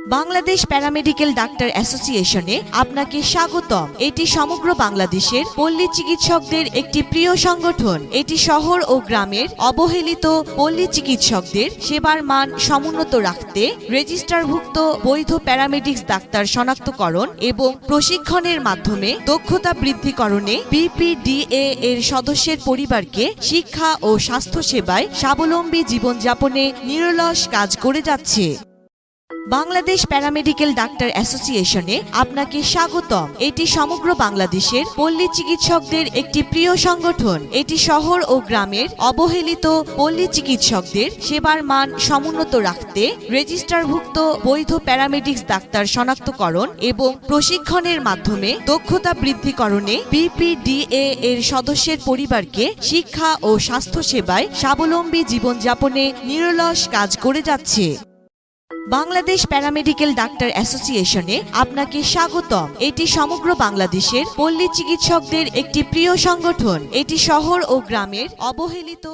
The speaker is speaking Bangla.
বাংলাদেশ প্যারামেডিক্যাল ডাক্তার অ্যাসোসিয়েশনে আপনাকে স্বাগতম। এটি সমগ্র বাংলাদেশের পল্লী চিকিৎসকদের একটি প্রিয় সংগঠন। এটি শহর ও গ্রামের অবহেলিত পল্লী চিকিৎসকদের সেবার মান সমুন্নত রাখতে রেজিস্টারভুক্ত বৈধ প্যারামেডিক্স ডাক্তার শনাক্তকরণ এবং প্রশিক্ষণের মাধ্যমে দক্ষতা বৃদ্ধিকরণে বিপিডিএ এর সদস্যের পরিবারকে শিক্ষা ও স্বাস্থ্যসেবায় স্বাবলম্বী জীবনযাপনে নিরলস কাজ করে যাচ্ছে। বাংলাদেশ প্যারামেডিক্যাল ডাক্তার অ্যাসোসিয়েশনে আপনাকে স্বাগতম। এটি সমগ্র বাংলাদেশের পল্লী চিকিৎসকদের একটি প্রিয় সংগঠন। এটি শহর ও গ্রামের অবহেলিত পল্লী চিকিৎসকদের সেবার মান সমুন্নত রাখতে রেজিস্টারভুক্ত বৈধ প্যারামেডিক্স ডাক্তার শনাক্তকরণ এবং প্রশিক্ষণের মাধ্যমে দক্ষতা বৃদ্ধিকরণে বিপিডিএ এর সদস্যের পরিবারকে শিক্ষা ও স্বাস্থ্যসেবায় স্বাবলম্বী জীবনযাপনে নিরলস কাজ করে যাচ্ছে। বাংলাদেশ প্যারামেডিক্যাল ডাক্তার অ্যাসোসিয়েশনে আপনাকে স্বাগতম। এটি সমগ্র বাংলাদেশের পল্লী চিকিৎসকদের একটি প্রিয় সংগঠন। এটি শহর ও গ্রামের অবহেলিত